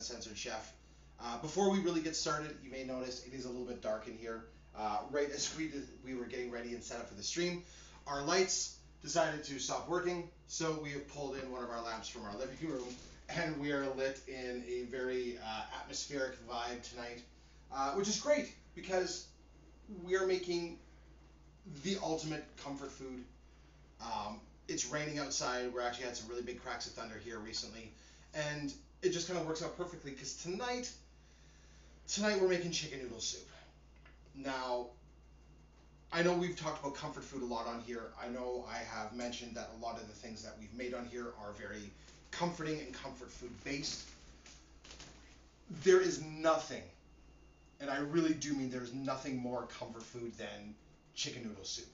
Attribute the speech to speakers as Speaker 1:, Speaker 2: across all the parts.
Speaker 1: Censored Chef. Before we really get started, you may notice it is a little bit dark in here. Right as we were getting ready and set up for the stream, our lights decided to stop working, so we have pulled in one of our lamps from our living room, and we are lit in a very atmospheric vibe tonight, which is great because we are making the ultimate comfort food. It's raining outside. We're actually had some really big cracks of thunder here recently, and it just kind of works out perfectly because tonight we're making chicken noodle soup. Now, I know we've talked about comfort food a lot on here. I know I have mentioned that a lot of the things that we've made on here are very comforting and comfort food based. There is nothing, and I really do mean there's nothing more comfort food than chicken noodle soup.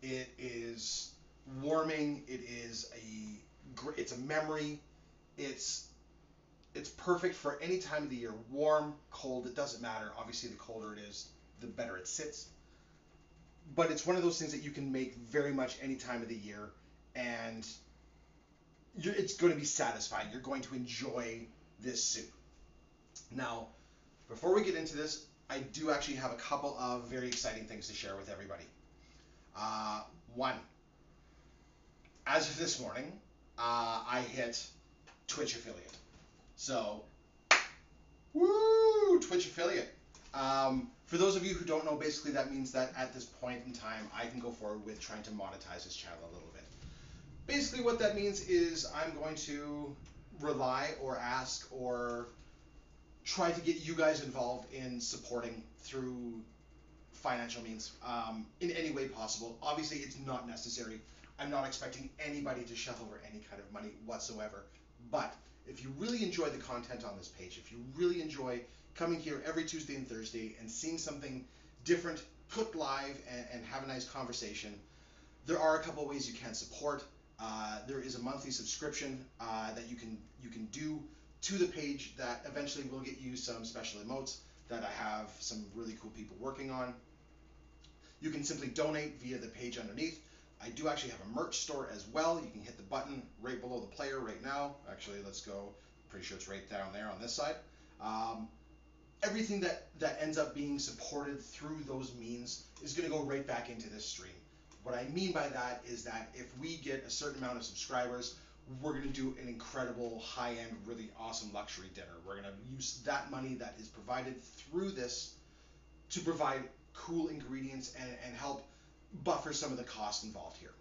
Speaker 1: It is warming. It's a memory. It's perfect for any time of the year. Warm, cold, it doesn't matter. Obviously, the colder it is, the better it sits. But it's one of those things that you can make very much any time of the year, and it's going to be satisfying. You're going to enjoy this soup. Now, before we get into this, I do actually have a couple of very exciting things to share with everybody. One, as of this morning, I hit Twitch affiliate. So, woo, Twitch affiliate. For those of you who don't know, basically that means that at this point in time, I can go forward with trying to monetize this channel a little bit. Basically what that means is I'm going to rely or ask or try to get you guys involved in supporting through financial means in any way possible. Obviously, it's not necessary. I'm not expecting anybody to shell over any kind of money whatsoever. But if you really enjoy the content on this page, if you really enjoy coming here every Tuesday and Thursday and seeing something different put live and have a nice conversation, there are a couple of ways you can support. There is a monthly subscription that you can do to the page that eventually will get you some special emotes that I have some really cool people working on. You can simply donate via the page underneath. I do actually have a merch store as well. You can hit the button right below the player right now. Actually, let's go. Pretty sure it's right down there on this side. Everything that ends up being supported through those means is going to go right back into this stream. What I mean by that is that if we get a certain amount of subscribers, we're going to do an incredible, high-end, really awesome luxury dinner. We're going to use that money that is provided through this to provide cool ingredients and help buffer some of the costs involved here.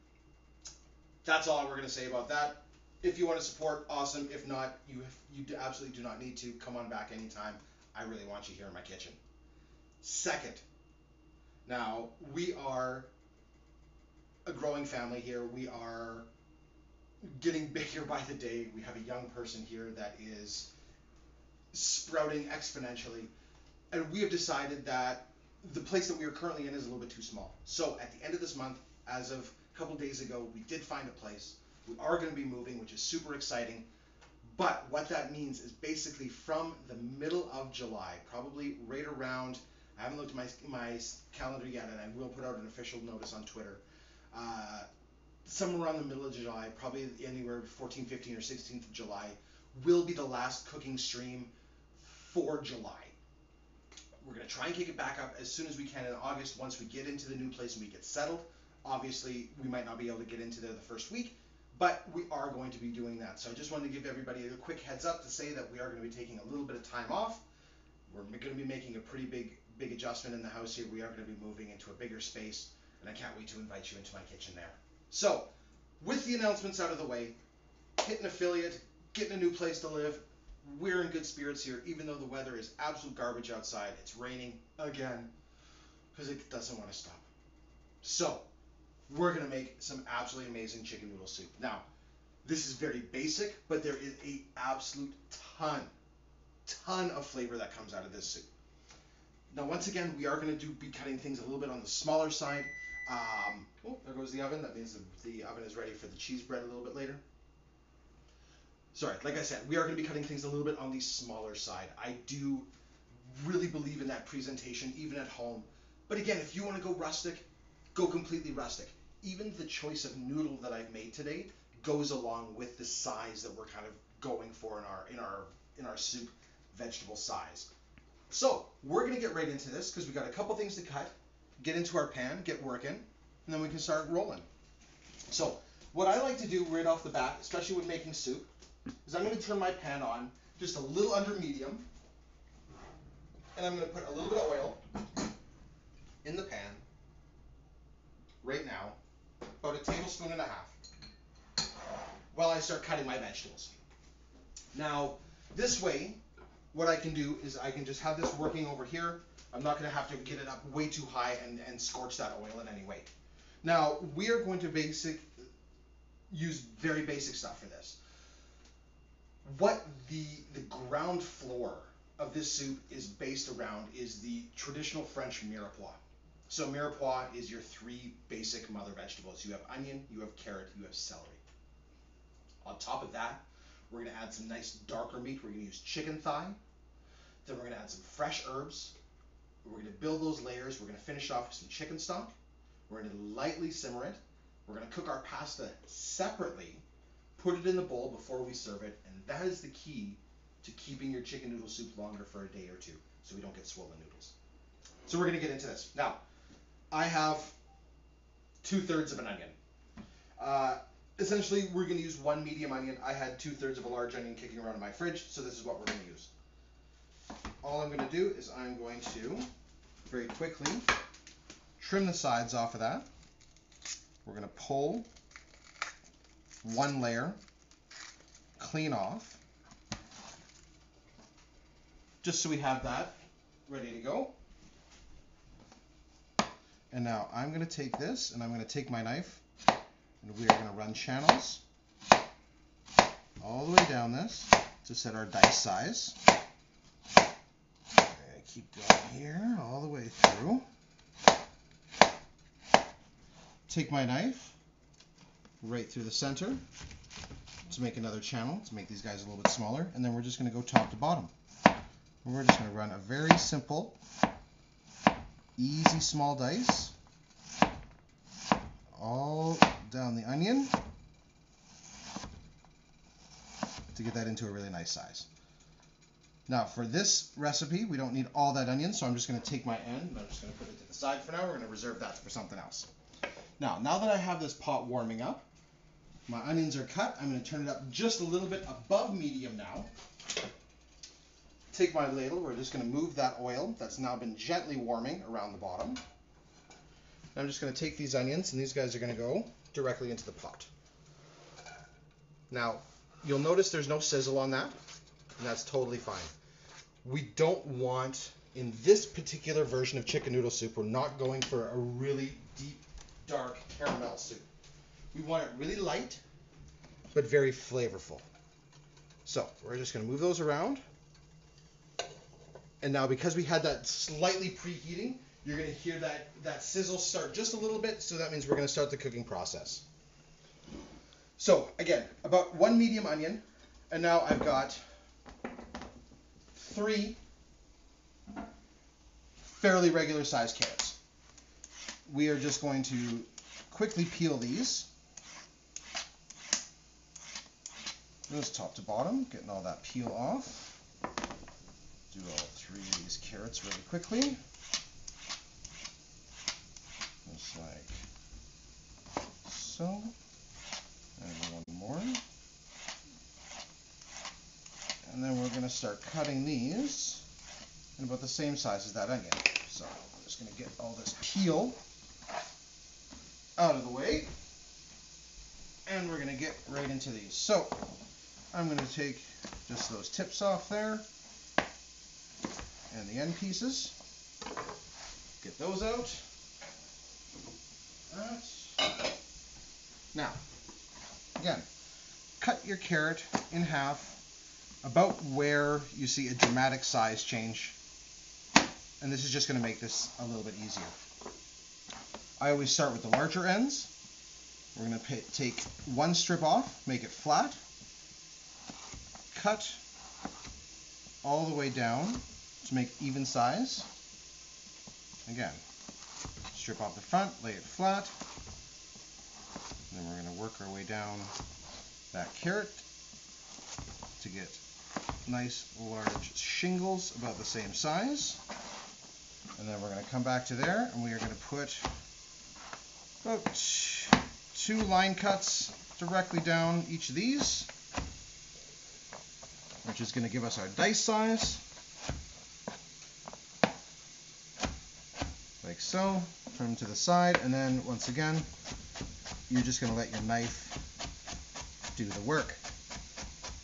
Speaker 1: That's all we're going to say about that. If you want to support, awesome. If not, you absolutely do not need to. Come on back anytime. I really want you here in my kitchen. Second, now we are a growing family here. We are getting bigger by the day. We have a young person here that is sprouting exponentially, and we have decided that the place that we are currently in is a little bit too small. So at the end of this month, as of a couple days ago, we did find a place. We are going to be moving, which is super exciting. But what that means is basically from the middle of July, probably right around, I haven't looked at my calendar yet, and I will put out an official notice on Twitter. Somewhere around the middle of July, probably anywhere 14th, 15th, or 16th of July, will be the last cooking stream for July. We're going to try and kick it back up as soon as we can in August once we get into the new place and we get settled. Obviously, we might not be able to get into there the first week, but we are going to be doing that. So I just wanted to give everybody a quick heads up to say that we are going to be taking a little bit of time off. We're going to be making a pretty big adjustment in the house here. We are going to be moving into a bigger space, and I can't wait to invite you into my kitchen there. So, with the announcements out of the way, hitting affiliate, getting a new place to live, we're in good spirits here, even though the weather is absolute garbage outside. It's raining again, because it doesn't want to stop. So, we're going to make some absolutely amazing chicken noodle soup. Now, this is very basic, but there is a absolute ton of flavor that comes out of this soup. Now, once again, we are going to be cutting things a little bit on the smaller side. Oh, there goes the oven. That means the oven is ready for the cheese bread a little bit later. Sorry, like I said, we are going to be cutting things a little bit on the smaller side. I do really believe in that presentation, even at home. But again, if you want to go rustic, go completely rustic. Even the choice of noodle that I've made today goes along with the size that we're kind of going for in our soup. vegetable size. So we're going to get right into this because we got a couple things to cut, get into our pan, get working, and then we can start rolling. So what I like to do right off the bat, especially when making soup, is I'm going to turn my pan on just a little under medium, and I'm going to put a little bit of oil in the pan right now, about a tablespoon and a half, while I start cutting my vegetables. Now, this way, what I can do is I can just have this working over here. I'm not going to have to get it up way too high and scorch that oil in any way. Now, we are going to use very basic stuff for this. What the ground floor of this soup is based around is the traditional French mirepoix. So mirepoix is your three basic mother vegetables. You have onion, you have carrot, you have celery. On top of that, we're going to add some nice darker meat. We're going to use chicken thigh. Then we're going to add some fresh herbs. We're going to build those layers. We're going to finish off with some chicken stock. We're going to lightly simmer it. We're going to cook our pasta separately, put it in the bowl before we serve it, and that is the key to keeping your chicken noodle soup longer for a day or two so we don't get swollen noodles. So we're going to get into this. Now, I have 2/3 of an onion. Essentially, we're going to use one medium onion. I had 2/3 of a large onion kicking around in my fridge, so this is what we're going to use. All I'm going to do is I'm going to very quickly trim the sides off of that. We're going to pull one layer clean off, just so we have that ready to go. And now I'm going to take this and I'm going to take my knife and we are going to run channels all the way down this to set our dice size. I'm going to keep going here all the way through. Take my knife right through the center to make another channel, to make these guys a little bit smaller, and then we're just going to go top to bottom. And we're just going to run a very simple, easy small dice all down the onion to get that into a really nice size. Now for this recipe, we don't need all that onion, so I'm just going to take my end and I'm just going to put it to the side for now. We're going to reserve that for something else. Now that I have this pot warming up, my onions are cut. I'm going to turn it up just a little bit above medium now. Take my ladle, we're just going to move that oil that's now been gently warming around the bottom. I'm just going to take these onions, and these guys are going to go directly into the pot. Now, you'll notice there's no sizzle on that, and that's totally fine. We don't want, in this particular version of chicken noodle soup, we're not going for a really deep, dark caramel soup. We want it really light, but very flavorful. So, we're just going to move those around. And now because we had that slightly preheating, you're going to hear that sizzle start just a little bit, so that means we're going to start the cooking process. So again, about one medium onion, and now I've got 3 fairly regular sized carrots. We are just going to quickly peel these. Just top to bottom, getting all that peel off. Do all 3 of these carrots really quickly. Just like so. And one more. And then we're going to start cutting these in about the same size as that onion. So I'm just going to get all this peel out of the way. And we're going to get right into these. So I'm going to take just those tips off there. And the end pieces. Get those out. Now, again, cut your carrot in half about where you see a dramatic size change. And this is just going to make this a little bit easier. I always start with the larger ends. We're going to take one strip off, make it flat, cut all the way down to make even size. Again, strip off the front, lay it flat. And then we're going to work our way down that carrot to get nice large shingles about the same size. And then we're going to come back to there, and we are going to put about 2 line cuts directly down each of these, which is going to give us our dice size, like so. Turn them to the side, and then once again, you're just going to let your knife do the work.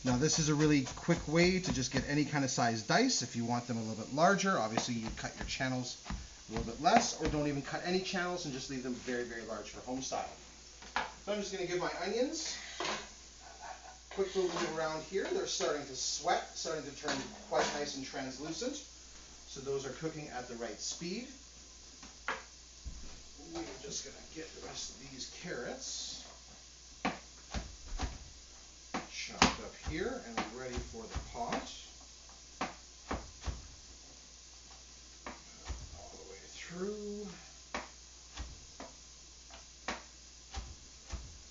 Speaker 1: Now this is a really quick way to just get any kind of size dice. If you want them a little bit larger, obviously you cut your channels a little bit less, or don't even cut any channels and just leave them very, very large for home style. So I'm just going to give my onions a quick little move around here. They're starting to sweat, starting to turn quite nice and translucent. So those are cooking at the right speed. We're just going to get the rest of these carrots chopped up here and ready for the pot. All the way through.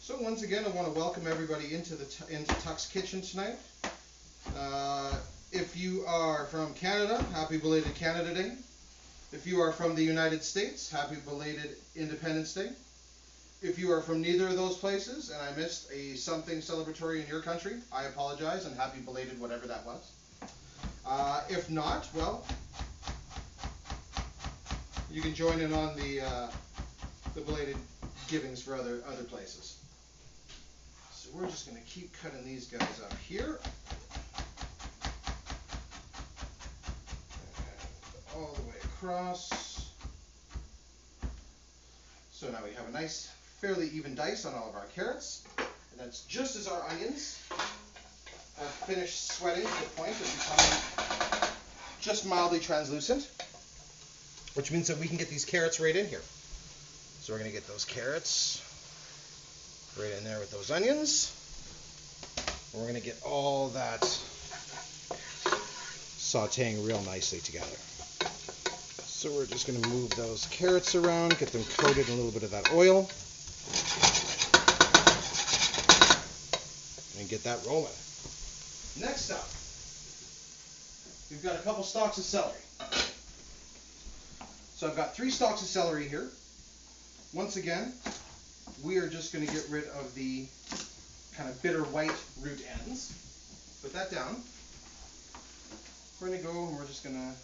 Speaker 1: So once again, I want to welcome everybody into Tuck's Kitchen tonight. If you are from Canada, happy belated Canada Day. If you are from the United States, happy belated Independence Day. If you are from neither of those places and I missed something celebratory in your country, I apologize and happy belated whatever that was. If not, well, you can join in on the belated givings for other places. So we're just going to keep cutting these guys up here. And all the way across. So now we have a nice, fairly even dice on all of our carrots. And that's just as our onions have finished sweating to the point of becoming just mildly translucent, which means that we can get these carrots right in here. So we're going to get those carrots right in there with those onions. And we're going to get all that sauteing real nicely together. So we're just going to move those carrots around, get them coated in a little bit of that oil, and get that rolling. Next up, we've got a couple stalks of celery. So I've got 3 stalks of celery here. Once again, we are just going to get rid of the kind of bitter white root ends. Put that down. We're going to go and we're just going to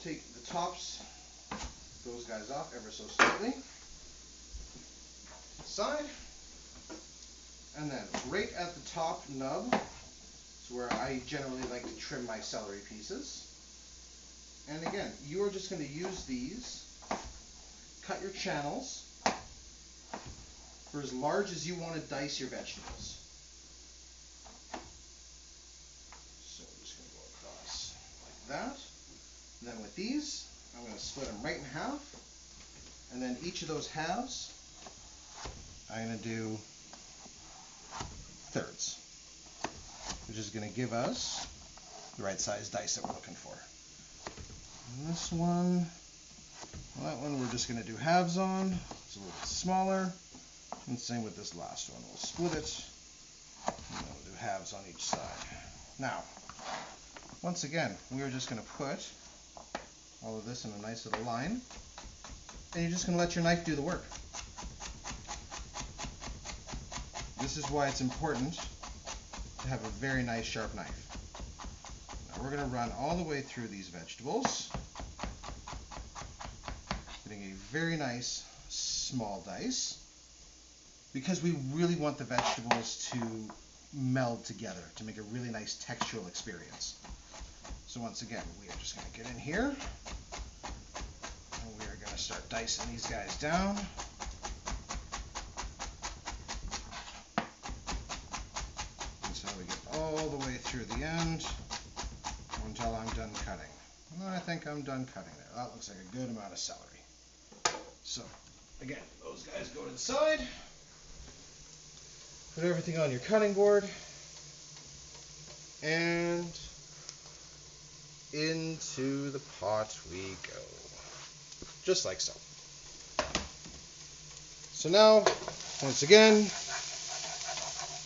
Speaker 1: take the tops, those guys off ever so slightly. Side. And then right at the top nub is where I generally like to trim my celery pieces. And again, you are just going to use these, cut your channels for as large as you want to dice your vegetables. So I'm just going to go across like that. And then with these, I'm going to split them right in half. And then each of those halves, I'm going to do thirds, which is going to give us the right size dice that we're looking for. And this one, well, that one we're just going to do halves on. It's a little bit smaller. And same with this last one. We'll split it, and then we'll do halves on each side. Now, once again, we are just going to put all of this in a nice little line, and you're just going to let your knife do the work. This is why it's important to have a very nice sharp knife. Now we're going to run all the way through these vegetables, getting a very nice small dice, because we really want the vegetables to meld together to make a really nice textural experience. So once again, we are just going to get in here, and we are going to start dicing these guys down. Until we get all the way through the end, until I'm done cutting. And I think I'm done cutting there. That looks like a good amount of celery. So, again, those guys go to the side. Put everything on your cutting board. And into the pot we go. Just like so. So now, once again,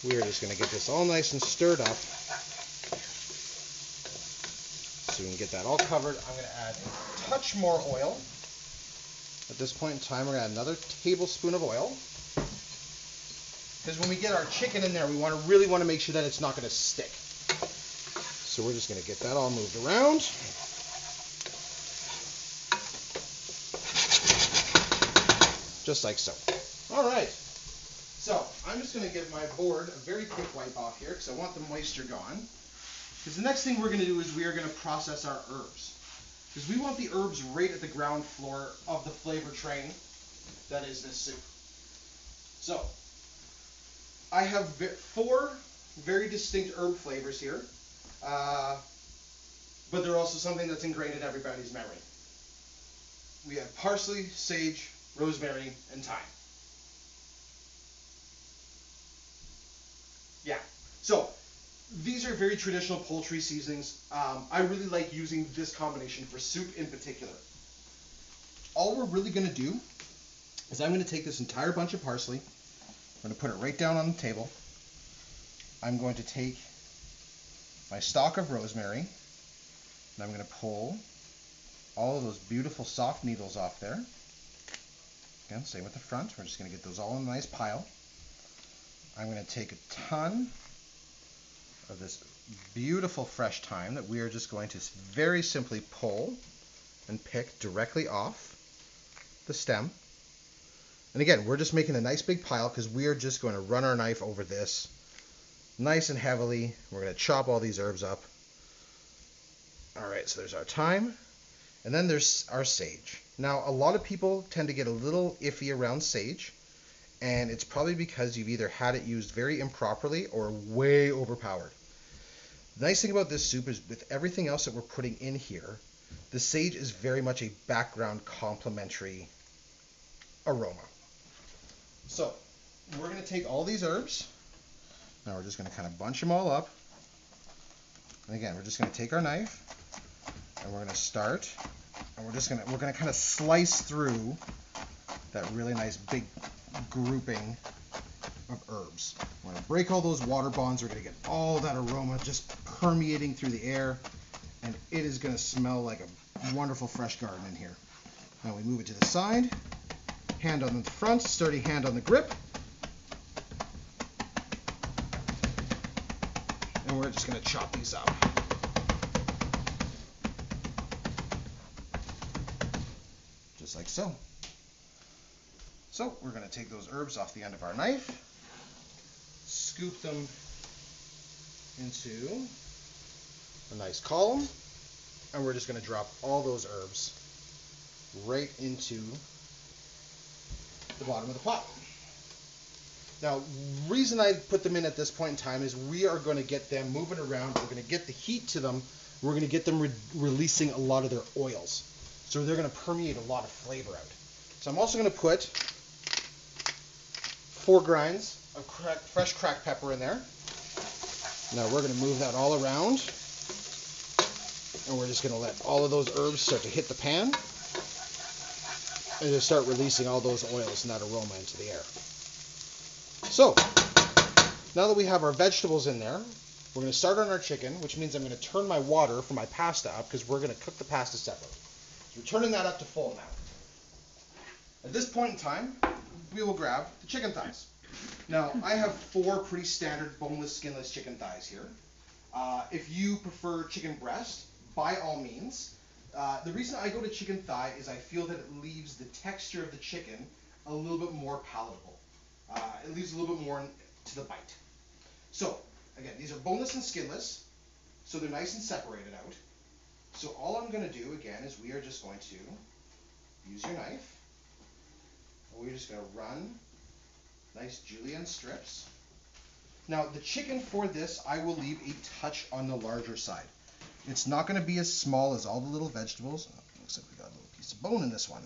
Speaker 1: we are just going to get this all nice and stirred up so we can get that all covered. I'm going to add a touch more oil. At this point in time, we're going to add another tablespoon of oil. Because when we get our chicken in there, we really want to make sure that it's not going to stick. So we're just going to get that all moved around. Just like so. All right. So I'm just going to give my board a very quick wipe off here because I want the moisture gone. Because the next thing we're going to do is we are going to process our herbs. Because we want the herbs right at the ground floor of the flavor train that is this soup. So I have 4 very distinct herb flavors here, but they're also something that's ingrained in everybody's memory. We have parsley, sage, rosemary, and thyme. Yeah, so these are very traditional poultry seasonings. I really like using this combination for soup in particular. All we're really going to do is I'm going to take this entire bunch of parsley, I'm going to put it right down on the table. I'm going to take my stalk of rosemary, and I'm going to pull all of those beautiful soft needles off there. Again, same with the front. We're just going to get those all in a nice pile. I'm going to take a ton of this beautiful fresh thyme that we are just going to very simply pull and pick directly off the stem. And again, we're just making a nice big pile because we are just going to run our knife over this nice and heavily. We're going to chop all these herbs up. Alright, so there's our thyme. And then there's our sage. Now, a lot of people tend to get a little iffy around sage, and it's probably because you've either had it used very improperly or way overpowered. The nice thing about this soup is with everything else that we're putting in here, the sage is very much a background complementary aroma. So, we're going to take all these herbs. Now we're just going to kind of bunch them all up. And again, we're just going to take our knife and we're going to start, and we're going to kind of slice through that really nice big grouping of herbs. We're going to break all those water bonds. We're going to get all that aroma just permeating through the air, and it is going to smell like a wonderful fresh garden in here. Now we move it to the side, hand on the front, sturdy hand on the grip, and we're just going to chop these up. Just like so. So we're going to take those herbs off the end of our knife, scoop them into a nice column, and we're just going to drop all those herbs right into the bottom of the pot. Now, the reason I put them in at this point in time is we are going to get them moving around. We're going to get the heat to them. We're going to get them releasing a lot of their oils. So they're going to permeate a lot of flavor out. So I'm also going to put 4 grinds of fresh cracked pepper in there. Now we're going to move that all around, and we're just going to let all of those herbs start to hit the pan and just start releasing all those oils and that aroma into the air. So, now that we have our vegetables in there, we're going to start on our chicken, which means I'm going to turn my water for my pasta up because we're going to cook the pasta separately. So we're turning that up to full now. At this point in time, we will grab the chicken thighs. Now, I have 4 pretty standard boneless, skinless chicken thighs here. If you prefer chicken breast, by all means. The reason I go to chicken thigh is I feel that it leaves the texture of the chicken a little bit more palatable. It leaves a little bit more to the bite. So, again, these are boneless and skinless, so they're nice and separated out. So all I'm going to do, again, is we are just going to use your knife. We're just going to run nice julienne strips. Now, the chicken for this, I will leave a touch on the larger side. It's not going to be as small as all the little vegetables. Oh, looks like we got a little piece of bone in this one.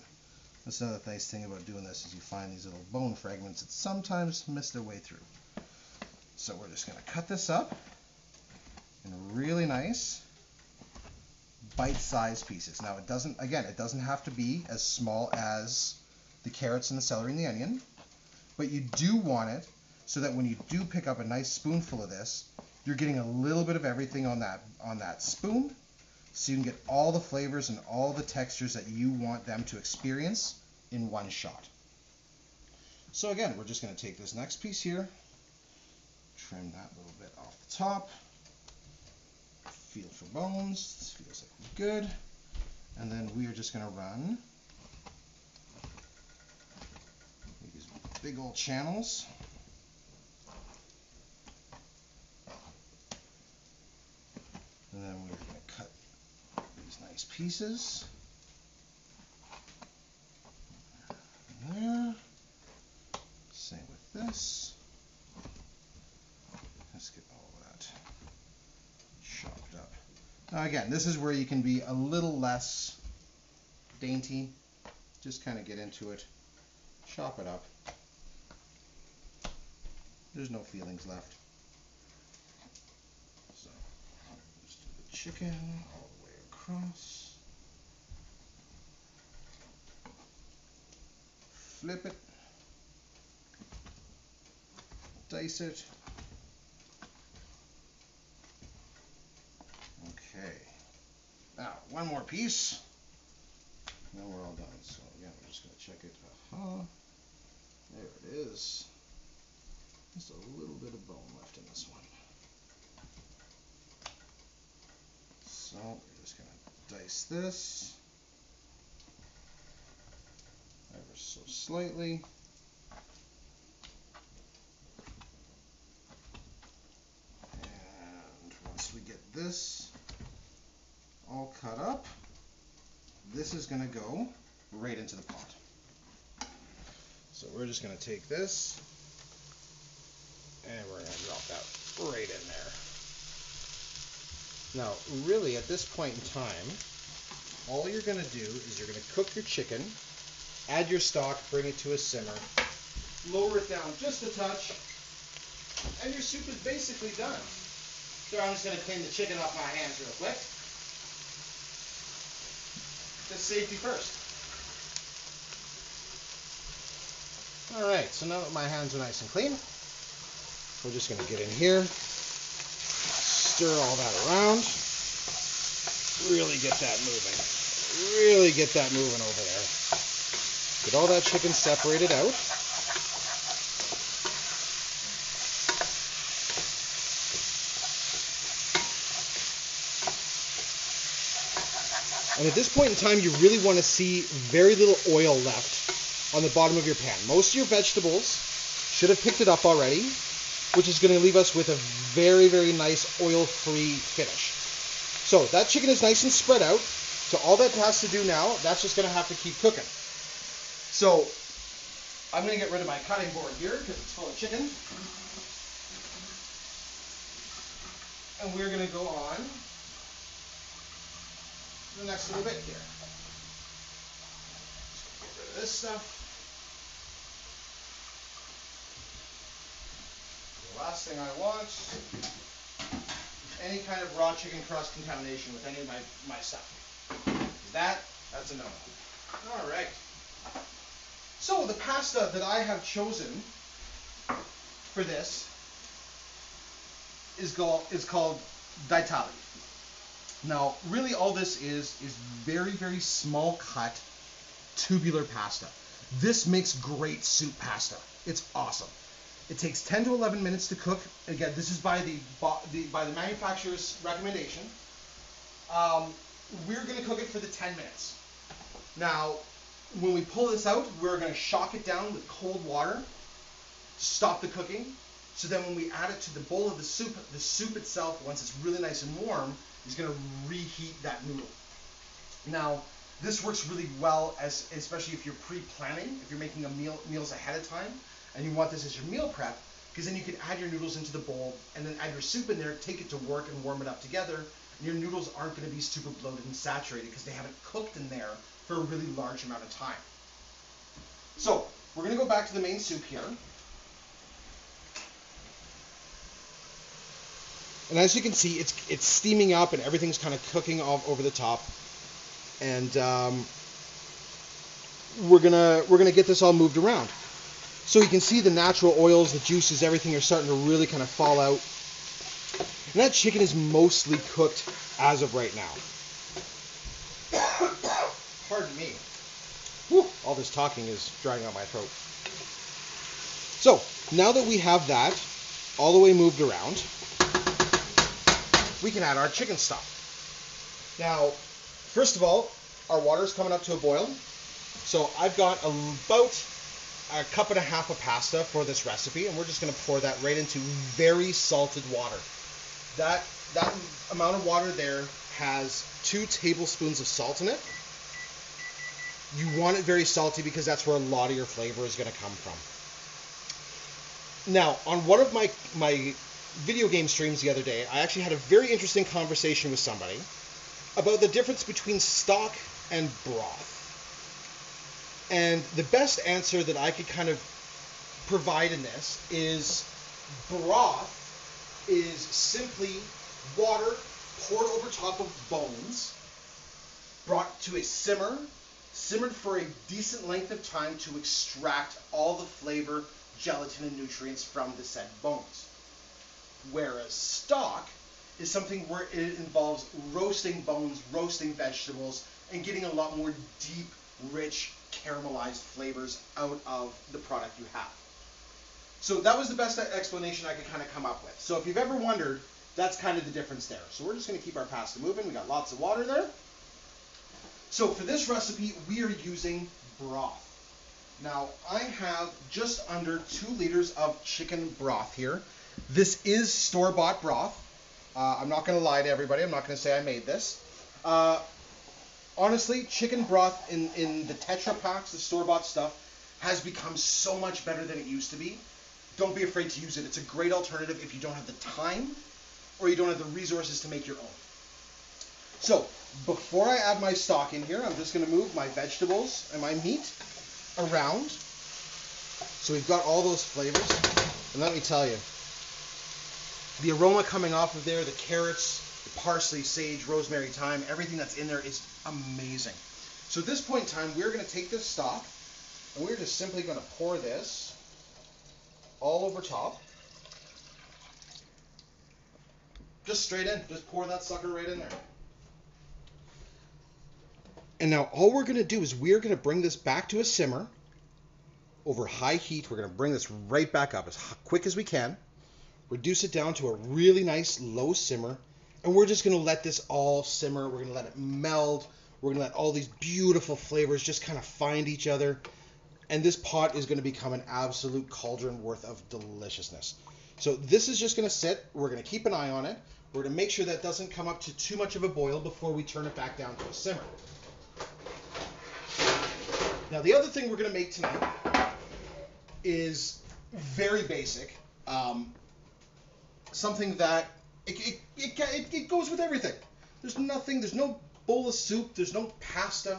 Speaker 1: That's another nice thing about doing this is you find these little bone fragments that sometimes miss their way through. So we're just going to cut this up in really nice bite-sized pieces. Now it doesn't have to be as small as the carrots and the celery and the onion, but you do want it so that when you do pick up a nice spoonful of this, you're getting a little bit of everything on that spoon, so you can get all the flavors and all the textures that you want them to experience in one shot. So again, we're just going to take this next piece here, trim that little bit off the top, feel for bones, this feels like good, and then we are just going to run these big old channels. And then we're going to cut these nice pieces. There. Same with this. Let's get all that chopped up. Now again, this is where you can be a little less dainty. Just kind of get into it, chop it up. There's no feelings left. So, just do the chicken all the way across. Flip it. Dice it. Okay. Now, one more piece. Then we're all done. So again, we're just going to check it. Aha. There it is. Just a little bit of bone left in this one. So we're just going to dice this ever so slightly. And once we get this all cut up, this is going to go right into the pot. So we're just going to take this and we're going to drop that right in there. Now, really, at this point in time, all you're going to do is you're going to cook your chicken, add your stock, bring it to a simmer, lower it down just a touch, and your soup is basically done. So I'm just going to clean the chicken off my hands real quick. Just safety first. Alright, so now that my hands are nice and clean, we're just going to get in here, stir all that around, really get that moving. Really get that moving over there. Get all that chicken separated out. And at this point in time, you really want to see very little oil left on the bottom of your pan. Most of your vegetables should have picked it up already, which is going to leave us with a very, very nice oil-free finish. So that chicken is nice and spread out. So all that has to do now, that's just going to have to keep cooking. So I'm going to get rid of my cutting board here because it's full of chicken. And we're going to go on the next little bit here. Just get rid of this stuff. The last thing I want is any kind of raw chicken crust contamination with any of my stuff. That's a no-no. All right. So the pasta that I have chosen for this is called Ditali. Now, really all this is very, very small cut tubular pasta. This makes great soup pasta. It's awesome. It takes 10 to 11 minutes to cook. Again, this is by the manufacturer's recommendation. We're going to cook it for the 10 minutes. Now, when we pull this out, we're going to shock it down with cold water to stop the cooking. So then when we add it to the bowl of the soup itself, once it's really nice and warm, is going to reheat that noodle. Now, this works really well, especially if you're pre-planning, if you're making meals ahead of time, and you want this as your meal prep, because then you can add your noodles into the bowl, and then add your soup in there, take it to work and warm it up together, and your noodles aren't going to be super bloated and saturated because they haven't cooked in there for a really large amount of time. So, we're going to go back to the main soup here. And as you can see, it's steaming up and everything's kind of cooking all over the top. And we're gonna get this all moved around. So you can see the natural oils, the juices, everything are starting to really kind of fall out. And that chicken is mostly cooked as of right now. Pardon me. Whew, all this talking is drying out my throat. So, now that we have that all the way moved around, we can add our chicken stock. Now, first of all, our water is coming up to a boil. So I've got about a cup and a half of pasta for this recipe, and we're just going to pour that right into very salted water. That amount of water there has 2 tablespoons of salt in it. You want it very salty because that's where a lot of your flavor is going to come from. Now, on one of my video game streams the other day, I actually had a very interesting conversation with somebody about the difference between stock and broth. And the best answer that I could kind of provide in this is broth is simply water poured over top of bones, brought to a simmered for a decent length of time to extract all the flavor, gelatin, and nutrients from the said bones. Whereas stock is something where it involves roasting bones, roasting vegetables, and getting a lot more deep, rich, caramelized flavors out of the product you have. So that was the best explanation I could kind of come up with. So if you've ever wondered, that's kind of the difference there. So we're just going to keep our pasta moving. We got lots of water there. So for this recipe, we are using broth. Now, I have just under 2 liters of chicken broth here. This is store-bought broth. I'm not going to lie to everybody. I'm not going to say I made this. Honestly, chicken broth in the Tetra Paks, the store-bought stuff, has become so much better than it used to be. Don't be afraid to use it. It's a great alternative if you don't have the time or you don't have the resources to make your own. So, before I add my stock in here, I'm just going to move my vegetables and my meat around. So we've got all those flavors. And let me tell you, the aroma coming off of there, the carrots, the parsley, sage, rosemary, thyme, everything that's in there is amazing. So at this point in time, we're going to take this stock and we're just simply going to pour this all over top. Just straight in. Just pour that sucker right in there. And now all we're going to do is we're going to bring this back to a simmer over high heat. We're going to bring this right back up as quick as we can. Reduce it down to a really nice low simmer. And we're just going to let this all simmer. We're going to let it meld. We're going to let all these beautiful flavors just kind of find each other. And this pot is going to become an absolute cauldron worth of deliciousness. So this is just going to sit. We're going to keep an eye on it. We're going to make sure that doesn't come up to too much of a boil before we turn it back down to a simmer. Now the other thing we're going to make tonight is very basic. Something that it goes with everything. There's no bowl of soup, there's no pasta,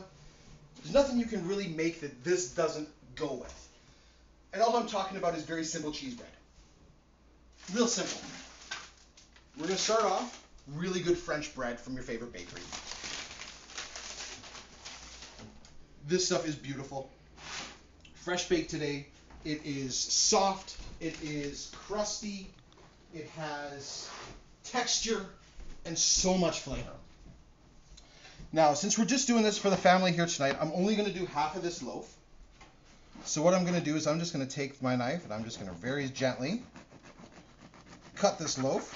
Speaker 1: there's nothing you can really make that this doesn't go with. And all I'm talking about is very simple cheese bread. Real simple. We're going to start off really good French bread from your favorite bakery. This stuff is beautiful. Fresh baked today. It is soft. It is crusty. It has texture and so much flavor. Now, since we're just doing this for the family here tonight, I'm only going to do half of this loaf. So what I'm going to do is I'm just going to take my knife and I'm just going to very gently cut this loaf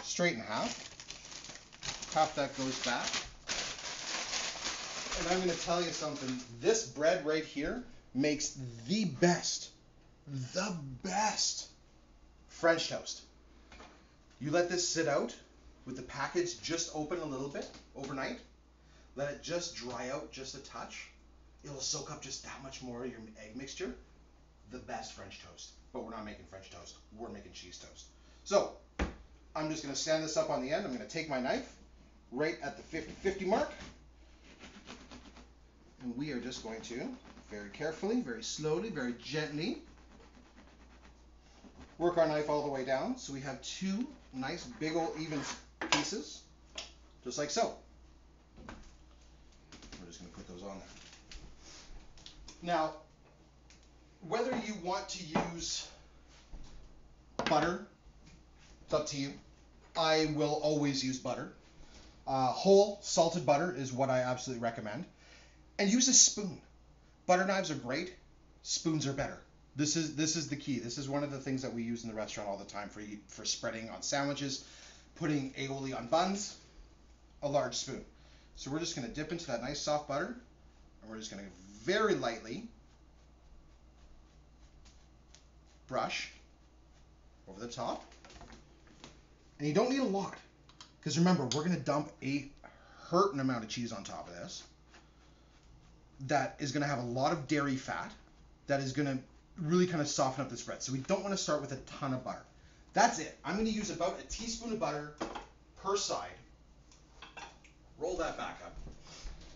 Speaker 1: straight in half. Half that goes back. And I'm going to tell you something. This bread right here makes the best French toast. You let this sit out with the package just open a little bit overnight. Let it just dry out just a touch. It'll soak up just that much more of your egg mixture. The best French toast. But we're not making French toast. We're making cheese toast. So, I'm just going to stand this up on the end. I'm going to take my knife right at the 50-50 mark. And we are just going to, very carefully, very slowly, very gently, work our knife all the way down. So we have 2 nice, big old, even pieces, just like so. We're just going to put those on there. Now, whether you want to use butter, it's up to you. I will always use butter. Whole salted butter is what I absolutely recommend. And use a spoon. Butter knives are great. Spoons are better. This is the key. This is one of the things that we use in the restaurant all the time for spreading on sandwiches, putting aioli on buns, a large spoon. So we're just going to dip into that nice soft butter, and we're just going to very lightly brush over the top. And you don't need a lot, because remember, we're going to dump a hurting amount of cheese on top of this that is going to have a lot of dairy fat that is going to really kind of soften up the spread. So we don't want to start with a ton of butter. That's it. I'm going to use about a teaspoon of butter per side. Roll that back up.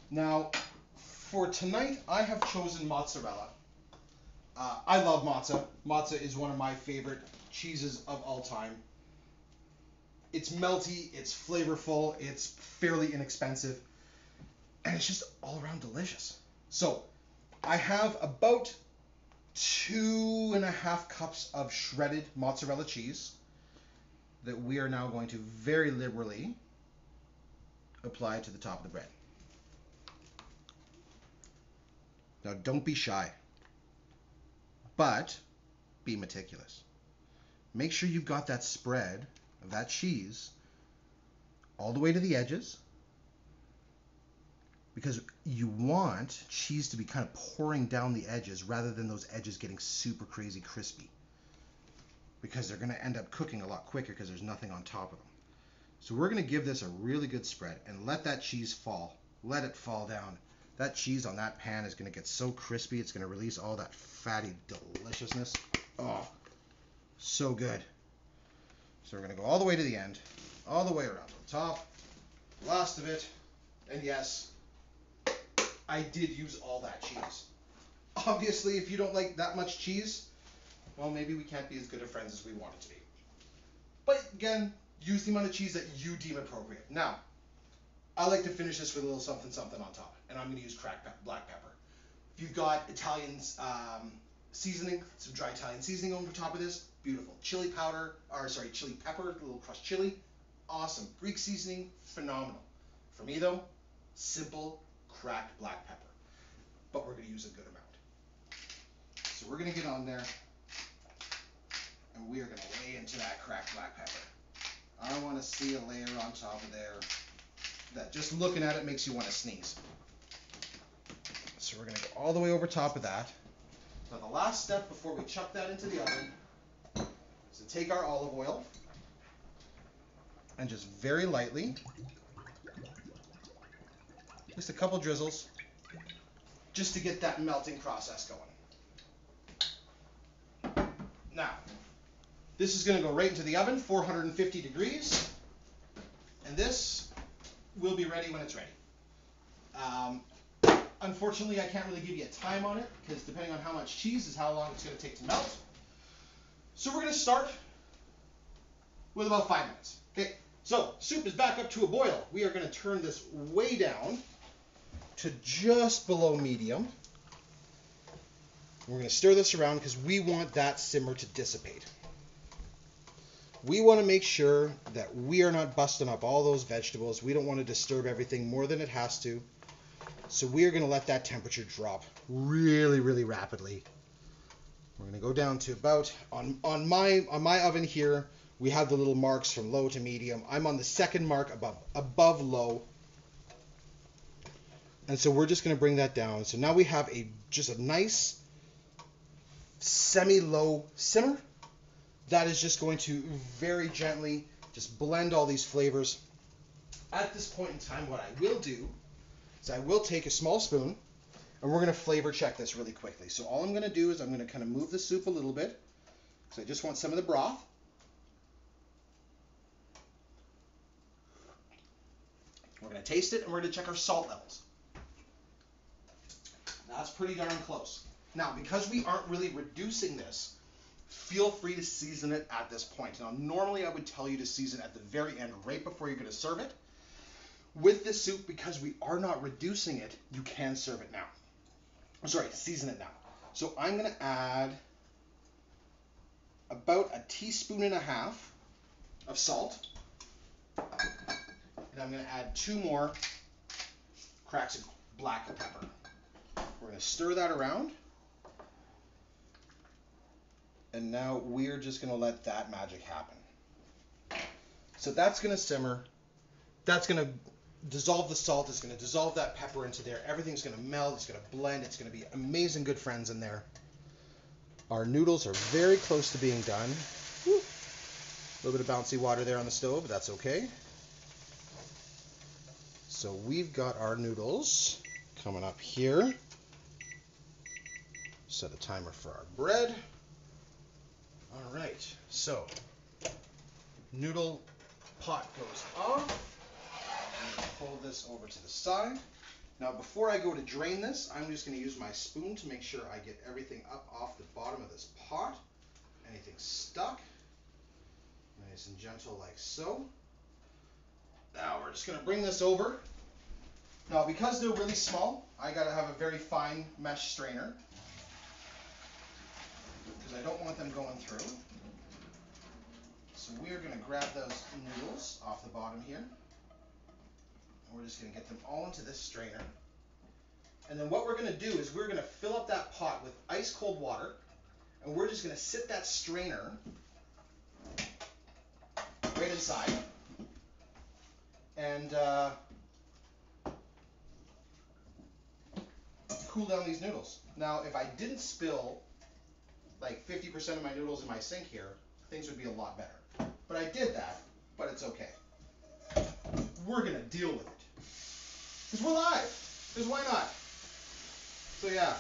Speaker 1: Now, for tonight, I have chosen mozzarella. I love mozza. Mozza is one of my favorite cheeses of all time. It's melty, it's flavorful, it's fairly inexpensive, and it's just all around delicious. So, I have about 2.5 cups of shredded mozzarella cheese that we are now going to very liberally apply to the top of the bread. Now, don't be shy, but be meticulous. Make sure you've got that spread of that cheese all the way to the edges, because you want cheese to be kind of pouring down the edges rather than those edges getting super crazy crispy, because they're going to end up cooking a lot quicker because there's nothing on top of them. So we're going to give this a really good spread and let that cheese fall. Let it fall down. That cheese on that pan is going to get so crispy, it's going to release all that fatty deliciousness. Oh, so good. So we're going to go all the way to the end, all the way around to the top, last of it, and yes, I did use all that cheese. Obviously, if you don't like that much cheese, well, maybe we can't be as good of friends as we want it to be. But again, use the amount of cheese that you deem appropriate. Now, I like to finish this with a little something something on top, and I'm going to use cracked black pepper. If you've got Italian seasoning, some dry Italian seasoning over top of this, beautiful. Chili powder, chili pepper, a little crushed chili, awesome. Greek seasoning, phenomenal. For me though, simple cracked black pepper, but we're going to use a good amount. So we're going to get on there, and we are going to lay into that cracked black pepper. I want to see a layer on top of there that just looking at it makes you want to sneeze. So we're going to go all the way over top of that. Now the last step before we chuck that into the oven is to take our olive oil and just very lightly, just a couple drizzles, just to get that melting process going. Now, this is going to go right into the oven, 450 degrees, and this will be ready when it's ready. Unfortunately, I can't really give you a time on it, because depending on how much cheese is how long it's going to take to melt. So we're going to start with about 5 minutes. Okay, so soup is back up to a boil. We are going to turn this way down to just below medium. We're going to stir this around because we want that simmer to dissipate. We want to make sure that we are not busting up all those vegetables. We don't want to disturb everything more than it has to. So we are going to let that temperature drop really, really rapidly. We're going to go down to about, on my oven here, we have the little marks from low to medium. I'm on the second mark above low. And so we're just going to bring that down. So now we have just a nice semi-low simmer. That is just going to very gently just blend all these flavors. At this point in time, what I will do is I will take a small spoon, and we're going to flavor check this really quickly. So all I'm going to do is I'm going to kind of move the soup a little bit, because I just want some of the broth. We're going to taste it, and we're going to check our salt levels. That's pretty darn close. Now, because we aren't really reducing this, feel free to season it at this point. Now, normally I would tell you to season at the very end, right before you're going to serve it. With this soup, because we are not reducing it, you can serve it now. Season it now. So I'm going to add about 1.5 teaspoons of salt. And and I'm going to add 2 more cracks of black pepper. We're going to stir that around. And now we're just going to let that magic happen. So that's going to simmer. That's going to dissolve the salt. It's going to dissolve that pepper into there. Everything's going to melt. It's going to blend. It's going to be amazing good friends in there. Our noodles are very close to being done. Woo. A little bit of bouncy water there on the stove, but that's okay. So we've got our noodles coming up here. Set a timer for our bread. All right, so noodle pot goes off. I'm going to pull this over to the side. Now before I go to drain this, I'm just going to use my spoon to make sure I get everything up off the bottom of this pot. Anything stuck. Nice and gentle like so. Now we're just going to bring this over. Now because they're really small, I got to have a very fine mesh strainer, because I don't want them going through. So we're going to grab those noodles off the bottom here. And we're just going to get them all into this strainer. And then what we're going to do is we're going to fill up that pot with ice cold water. And we're just going to sit that strainer right inside. And cool down these noodles. Now if I didn't spill like 50% of my noodles in my sink here, things would be a lot better. But I did that, but it's okay. We're going to deal with it. Because we're live. Because why not? So yeah.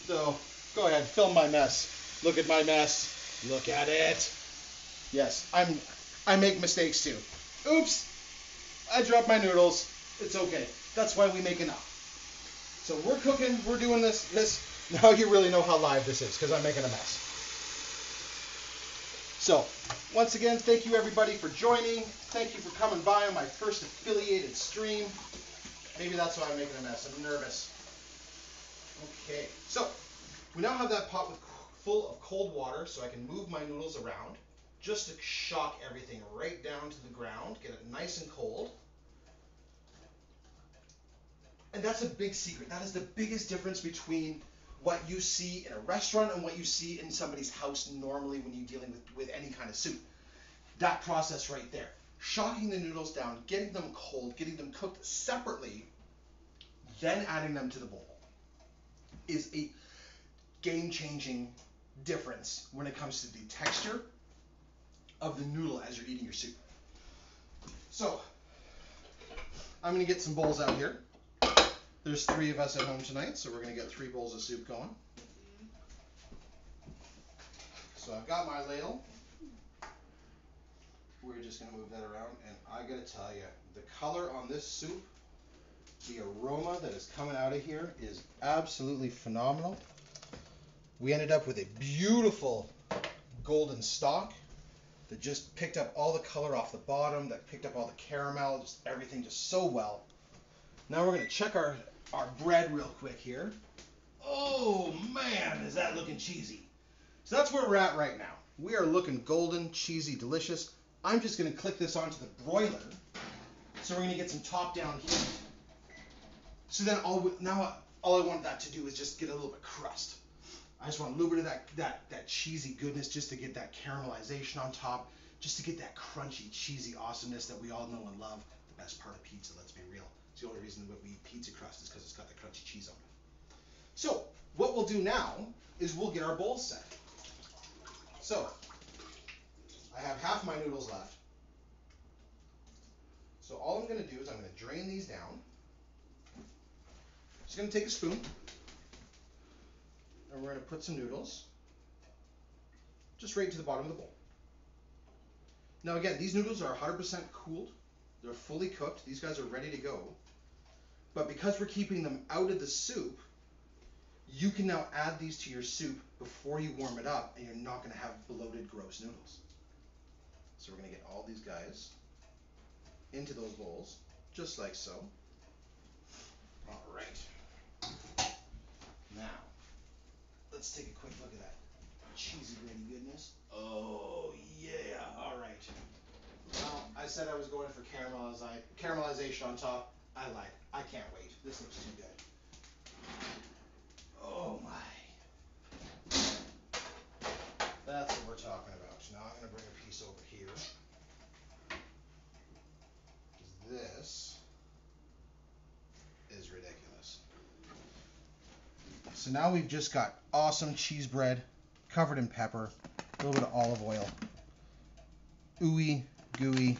Speaker 1: So go ahead, film my mess. Look at my mess. Look at it. Yes, I make mistakes too. Oops. I dropped my noodles. It's okay. That's why we make enough. So we're cooking. We're doing this. Now you really know how live this is, because I'm making a mess. So, once again, thank you everybody for joining. Thank you for coming by on my first affiliated stream. Maybe that's why I'm making a mess. I'm nervous. Okay, so we now have that pot full of cold water, so I can move my noodles around just to shock everything right down to the ground, get it nice and cold. And that's a big secret. That is the biggest difference between what you see in a restaurant and what you see in somebody's house normally when you're dealing with any kind of soup. That process right there. Shocking the noodles down, getting them cold, getting them cooked separately, then adding them to the bowl is a game-changing difference when it comes to the texture of the noodle as you're eating your soup. So, I'm going to get some bowls out here. There's 3 of us at home tonight, so we're going to get 3 bowls of soup going. So I've got my ladle. We're just going to move that around, and I got to tell you, the color on this soup, the aroma that is coming out of here is absolutely phenomenal. We ended up with a beautiful golden stock that just picked up all the color off the bottom, that picked up all the caramel, just everything just so well. Now we're going to check our bread real quick here. Oh man, is that looking cheesy. So that's where we're at right now. We are looking golden, cheesy, delicious. I'm just going to click this onto the broiler. So we're going to get some top-down heat. So then all I want that to do is just get a little bit of crust. I just want a little bit of that cheesy goodness, just to get that caramelization on top, just to get that crunchy, cheesy awesomeness that we all know and love. The best part of pizza, let's be real. It's the only reason that we eat pizza crust is because it's got the crunchy cheese on it. So what we'll do now is we'll get our bowls set. So I have half my noodles left. So all I'm going to do is I'm going to drain these down. Just going to take a spoon, and we're going to put some noodles just right to the bottom of the bowl. Now again, these noodles are 100% cooled. They're fully cooked. These guys are ready to go. But because we're keeping them out of the soup, you can now add these to your soup before you warm it up, and you're not going to have bloated, gross noodles. So we're going to get all these guys into those bowls, just like so. All right. Now, let's take a quick look at that cheesy, gritty goodness. Oh, yeah. All right. Now, I said I was going for caramelization on top. I lied. I can't wait. This looks too good. Oh my. That's what we're talking about. Now I'm going to bring a piece over here. This is ridiculous. So now we've just got awesome cheese bread covered in pepper, a little bit of olive oil, ooey gooey,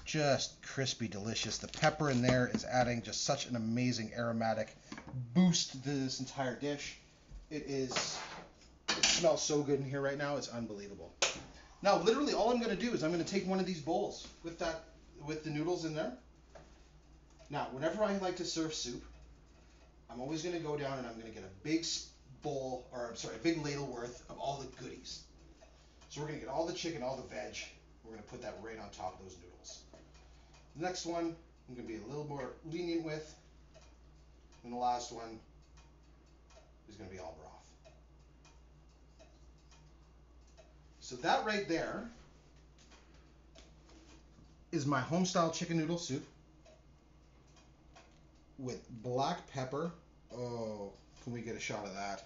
Speaker 1: just crispy, delicious. The pepper in there is adding just such an amazing aromatic boost to this entire dish. It smells so good in here right now, it's unbelievable. Now literally all I'm going to do is I'm going to take one of these bowls with the noodles in there. Now whenever I like to serve soup, I'm always going to go down and I'm going to get a big a big ladle worth of all the goodies. So we're going to get all the chicken, all the veg. We're going to put that right on top of those noodles. The next one I'm going to be a little more lenient with. And the last one is going to be all broth. So that right there is my home-style chicken noodle soup with black pepper. Oh, can we get a shot of that?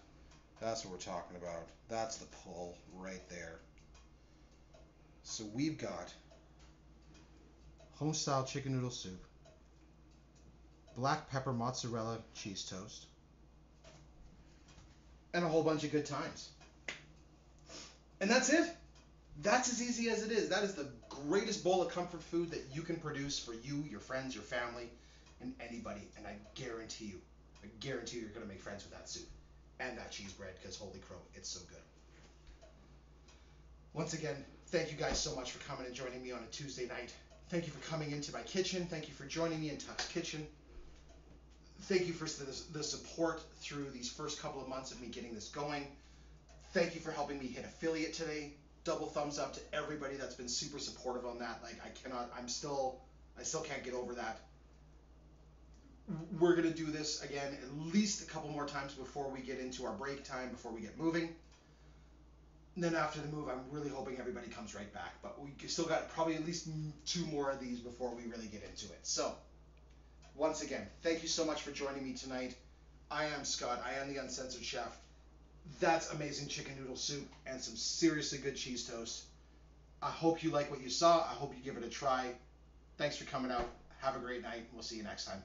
Speaker 1: That's what we're talking about. That's the pull right there. So we've got home-style chicken noodle soup, black pepper mozzarella cheese toast, and a whole bunch of good times. And that's it. That's as easy as it is. That is the greatest bowl of comfort food that you can produce for you, your friends, your family, and anybody. And I guarantee you you're going to make friends with that soup and that cheese bread, because holy crow, it's so good. Once again, thank you guys so much for coming and joining me on a Tuesday night. Thank you for coming into my kitchen. Thank you for joining me in Tuck's Kitchen. Thank you for the support through these first couple of months of me getting this going. Thank you for helping me hit affiliate today. Double thumbs up to everybody that's been super supportive on that. Like I still can't get over that. We're going to do this again at least a couple more times before we get into our break time, before we get moving. And then after the move, I'm really hoping everybody comes right back. But we still got probably at least 2 more of these before we really get into it. So, once again, thank you so much for joining me tonight. I am Scott. I am the Uncensored Chef. That's amazing chicken noodle soup and some seriously good cheese toast. I hope you like what you saw. I hope you give it a try. Thanks for coming out. Have a great night. We'll see you next time.